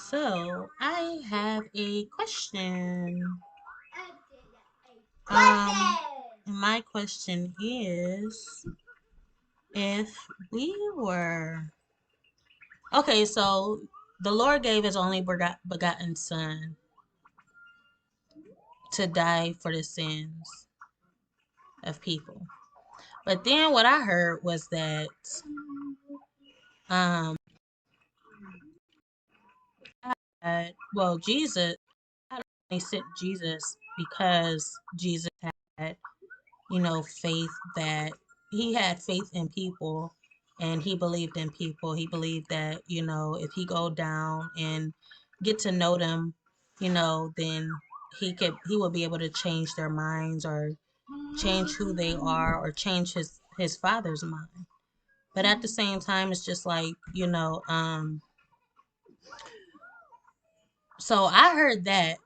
So I have a question. Um, my question is, if we were okay, so the Lord gave His only begotten Son to die for the sins of people. But then what I heard was that, um, Jesus, I only sent Jesus because Jesus had faith that he had faith in people and he believed in people. He believed that, if he go down and get to know them, then he would be able to change their minds or change who they are or change his father's mind. But at the same time, it's just like, so I heard that.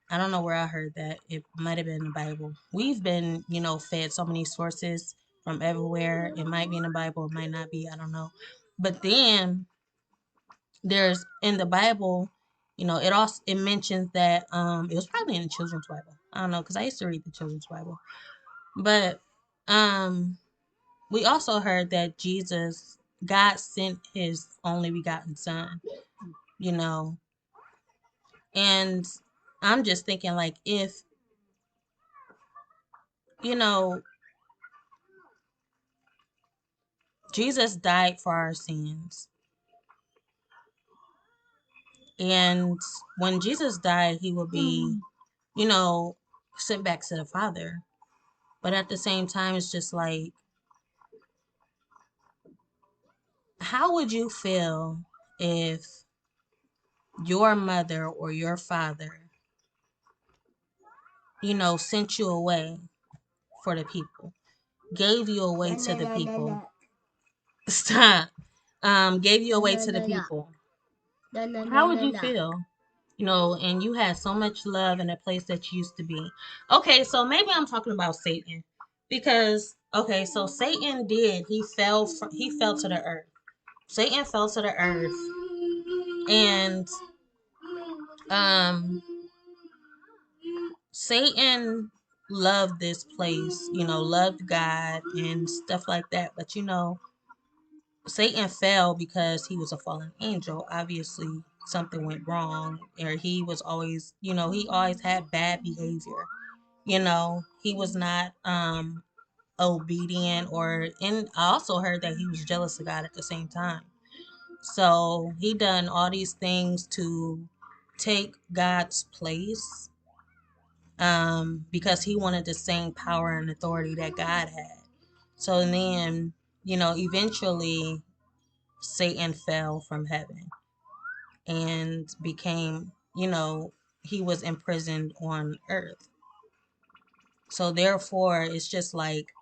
I don't know where I heard that. It might have been in the Bible. We've been, fed so many sources from everywhere. It might be in the Bible, it might not be. I don't know. But then there's in the Bible, it mentions that it was probably in the children's Bible. I don't know because I used to read the children's Bible. But um we also heard that God sent his only begotten son, you know. And I'm just thinking like if, you know, Jesus died for our sins. And when Jesus died, he will be, you know, sent back to the Father. But at the same time, it's just like, how would you feel if your mother or your father, sent you away for the people, gave you away to the people? Stop. Gave you away to the people. How would you feel? And you had so much love in a place that you used to be. Okay, so maybe I'm talking about Satan. Because okay, so he fell to the earth. Satan fell to the earth and um Satan loved this place, loved God and stuff like that. But Satan fell because he was a fallen angel. Obviously, something went wrong, or he was always, he always had bad behavior. He was not obedient, and I also heard that he was jealous of God at the same time. So he done all these things to take God's place, because he wanted the same power and authority that God had. So then, eventually Satan fell from heaven and became, he was imprisoned on earth. So therefore, it's just like,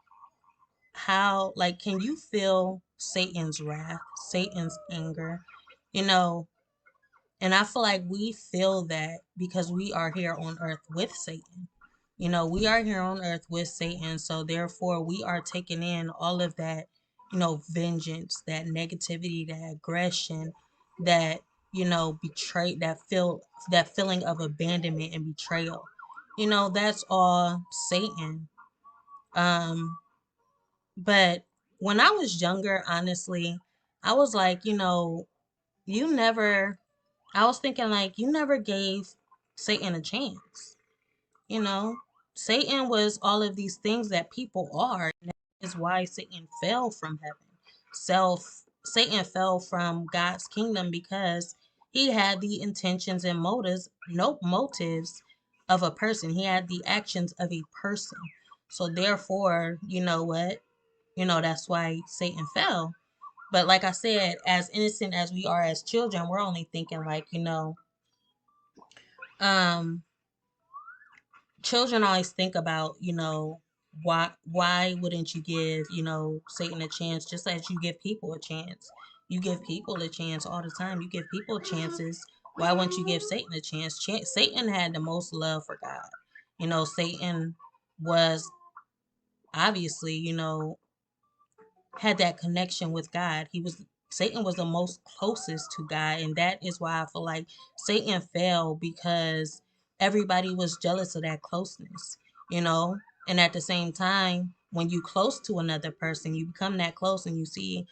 how, like, can you feel Satan's wrath, Satan's anger? You know, and I feel like we feel that because we are here on earth with Satan. We are here on earth with Satan. So therefore, we are taking in all of that, vengeance, that negativity, that aggression, that, that feeling of abandonment and betrayal. That's all Satan. Um, but when I was younger, honestly, I was like, you never I was thinking like you never gave Satan a chance. You know, Satan was all of these things that people are. And that is why Satan fell from heaven. Satan fell from God's kingdom because he had the intentions and motives of a person. He had the actions of a person. So therefore, you know what? That's why Satan fell. But like I said, as innocent as we are as children, we're only thinking like, um, children always think about, why wouldn't you give, Satan a chance just as you give people a chance? You give people a chance all the time. You give people chances. Why wouldn't you give Satan a chance? Satan had the most love for God. Satan was obviously, had that connection with God. He was Satan was the most closest to God, and that is why I feel like Satan fell, because everybody was jealous of that closeness, you know. And at the same time, when you close to another person, you become that close, and you see,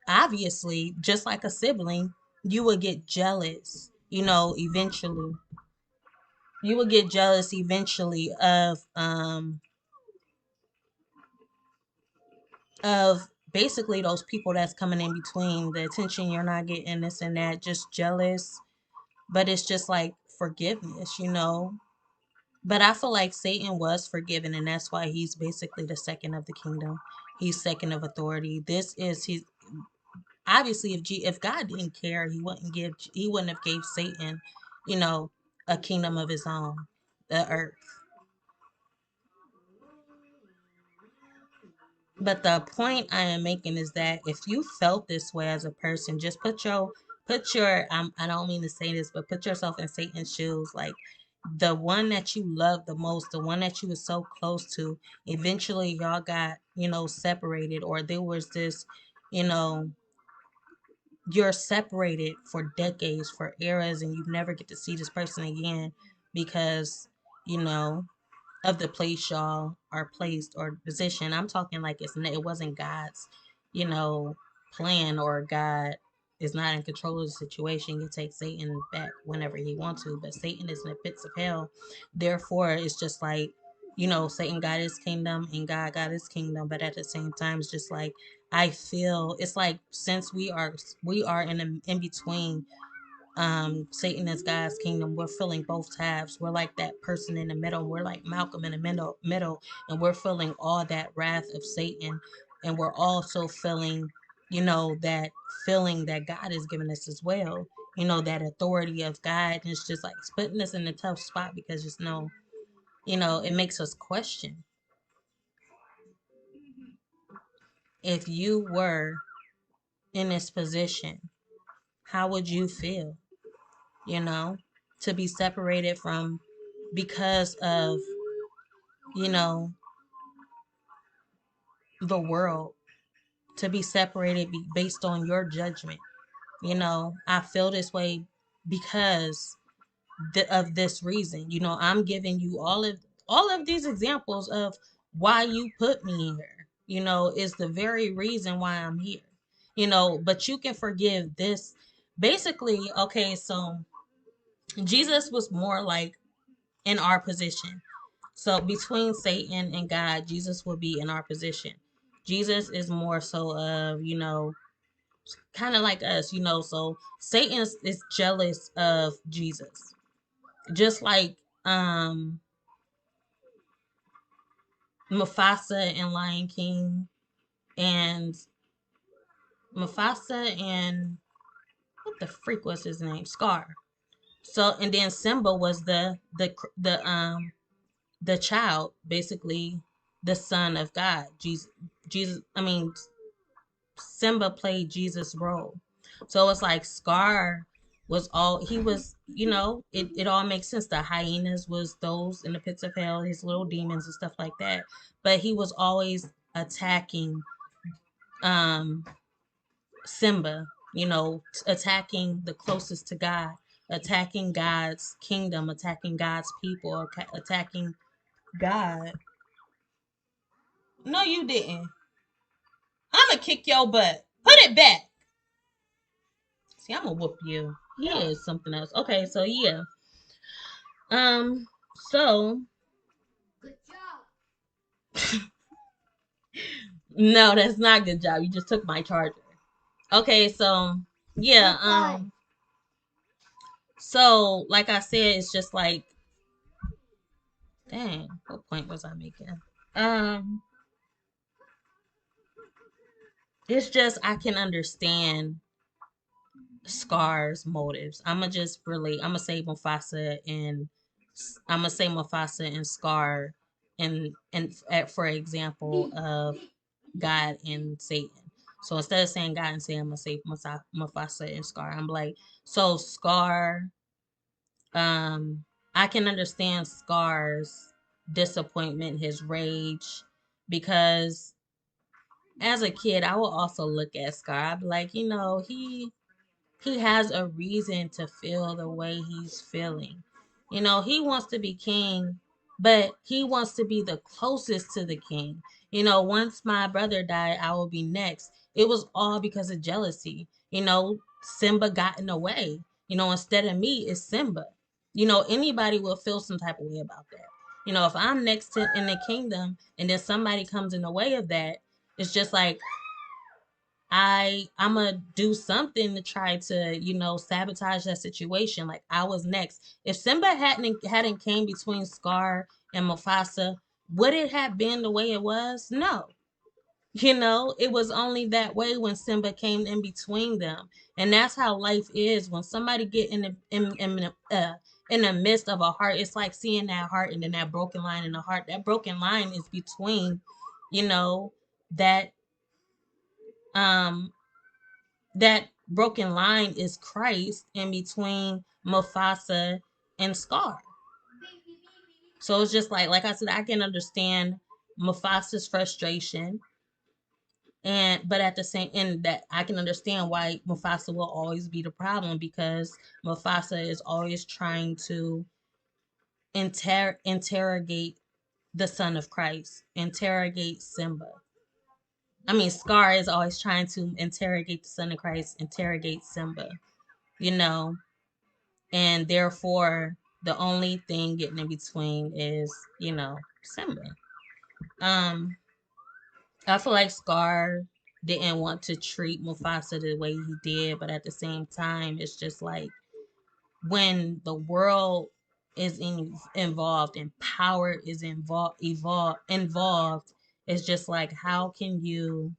obviously, just like a sibling, you will get jealous, you know, eventually. You will get jealous eventually of basically those people that's coming in between, the attention you're not getting, this and that, just jealous. But it's just like forgiveness, you know. But I feel like Satan was forgiven, and that's why he's basically the second of the kingdom. He's second of authority. This is his, obviously, if God didn't care, he wouldn't have gave Satan, you know, a kingdom of his own, the earth. But the point I am making is that if you felt this way as a person, just put your I don't mean to say this, but put yourself in Satan's shoes. Like, the one that you love the most, the one that you was so close to, eventually y'all got, you know, separated, or there was this, you know, you're separated for decades, for eras, and you never get to see this person again because, you know, of the place y'all are placed or position. I'm talking like it wasn't God's, you know, plan, or God is not in control of the situation. You take Satan back whenever he wants to, but Satan is in the pits of hell. Therefore, it's just like, you know, Satan got his kingdom and God got his kingdom, but at the same time, it's just like, I feel it's like, since we are in between, Satan is God's kingdom, we're filling both halves. We're like that person in the middle. We're like Malcolm in the middle, and we're feeling all that wrath of Satan, and we're also feeling, you know, that feeling that God has given us as well, you know, that authority of God. And it's just like, it's putting us in a tough spot, because just know, you know, it makes us question, if you were in this position, how would you feel, you know, to be separated from, because of, you know, the world, to be separated based on your judgment. You know, I feel this way because of this reason. You know, I'm giving you all of these examples of why you put me here. You know, is the very reason why I'm here. You know, but you can forgive this. Basically, okay, so Jesus was more like in our position. So between Satan and God, Jesus will be in our position. Jesus is more so of, you know, kind of like us, you know. So Satan is jealous of Jesus. Just like Mufasa and Lion King, and Mufasa and what the freak was his name? Scar. So, and then Simba was the child, basically the son of God. Jesus, I mean, Simba played Jesus' role. So it's like Scar was all he was, you know, it all makes sense. The hyenas was those in the pits of hell, his little demons and stuff like that. But he was always attacking um Simba, you know, attacking the closest to God, attacking God's kingdom, attacking God's people, attacking God. No, you didn't. I'm gonna kick your butt. Put it back. See, I'm gonna whoop you. He is something else. Okay, so yeah. Um, so no, that's not a good job. You just took my charger. Okay, so yeah, so like I said, it's just like, dang, what point was I making? Um, it's just I can understand Scar's motives. I'm gonna say Mufasa and Scar, and for example of God and Satan. So instead of saying God and Satan, I'm gonna say Mufasa and Scar. I'm like, so Scar, um, I can understand Scar's disappointment, his rage, because as a kid, I will also look at Scar. I'd be like, he has a reason to feel the way he's feeling. He wants to be king, but he wants to be the closest to the king. Once my brother died, I will be next. It was all because of jealousy. Simba got in the way. Instead of me, it's Simba. Anybody will feel some type of way about that. If I'm next to in the kingdom and then somebody comes in the way of that, it's just like I'm gonna do something to try to, sabotage that situation. Like I was next. If Simba hadn't came between Scar and Mufasa, would it have been the way it was? No. It was only that way when Simba came in between them. And that's how life is. When somebody get in the midst of a heart, it's like seeing that heart and then that broken line in the heart. That broken line is between, you know, that um that broken line is Christ in between Mufasa and Scar. So it's just like I said, I can understand Mufasa's frustration, but at the same and that I can understand why Mufasa will always be the problem, because Mufasa is always trying to interrogate the son of Christ, interrogate Simba. I mean, Scar is always trying to interrogate the son of Christ, interrogate Simba, you know, and therefore the only thing getting in between is, Simba. Um, I feel like Scar didn't want to treat Mufasa the way he did, but at the same time, it's just like when the world is involved and power is involved, it's just like how can you,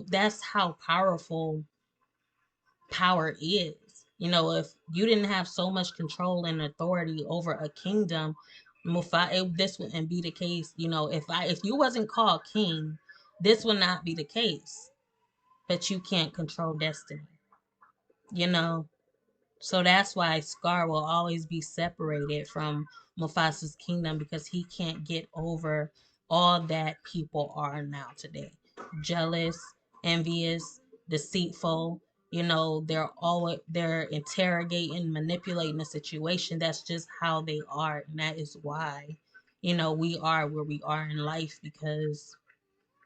that's how powerful power is. If you didn't have so much control and authority over a kingdom, this wouldn't be the case. If you wasn't called king, this would not be the case. But you can't control destiny, you know. So that's why Scar will always be separated from Mufasa's kingdom, because he can't get over all that people are now today. Jealous, envious, deceitful, they're interrogating, manipulating the situation. That's just how they are. And that is why, we are where we are in life, because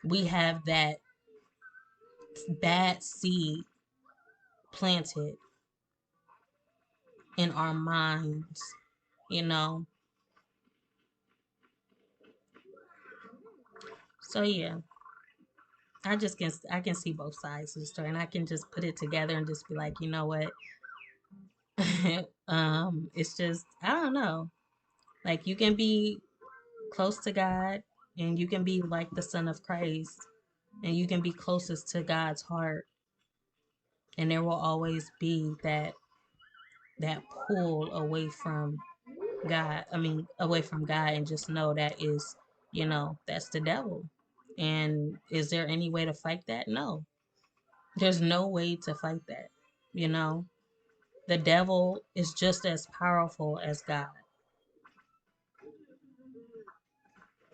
we have that bad seed planted in our minds, you know. So yeah, I can see both sides of the story, and I can just put it together and just be like, you know what? It's just I don't know. Like you can be close to God, and you can be like the Son of Christ, and you can be closest to God's heart, and there will always be that pull away from God. I mean, away from God, and just know that is, that's the devil. And is there any way to fight that? No. There's no way to fight that. You know, the devil is just as powerful as God.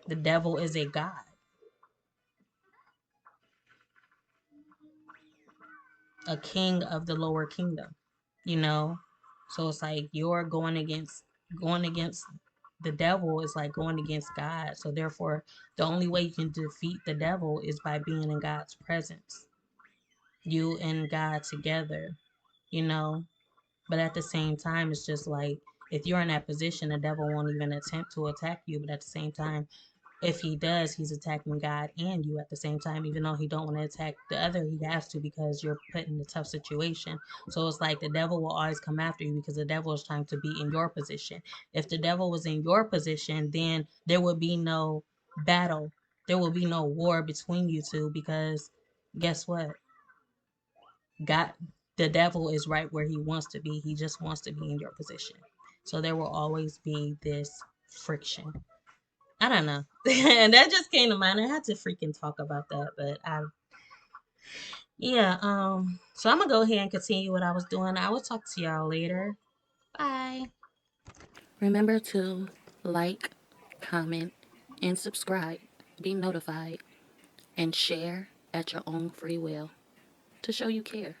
The devil is a god, a king of the lower kingdom, you know? So it's like you're going against the devil is like going against God. So therefore, the only way you can defeat the devil is by being in God's presence. You and God together, you know? But at the same time, it's just like if you're in that position, the devil won't even attempt to attack you. But at the same time, if he does, he's attacking God and you at the same time, even though he don't want to attack the other, he has to, because you're put in a tough situation. So it's like the devil will always come after you, because the devil is trying to be in your position. If the devil was in your position, then there would be no battle. There will be no war between you two, because guess what? God, the devil is right where he wants to be. He just wants to be in your position. So there will always be this friction. I don't know. And that just came to mind. I had to freaking talk about that, but yeah, so I'm gonna go ahead and continue what I was doing. I will talk to y'all later. Bye. Remember to like, comment, and subscribe. Be notified. and share at your own free will to show you care.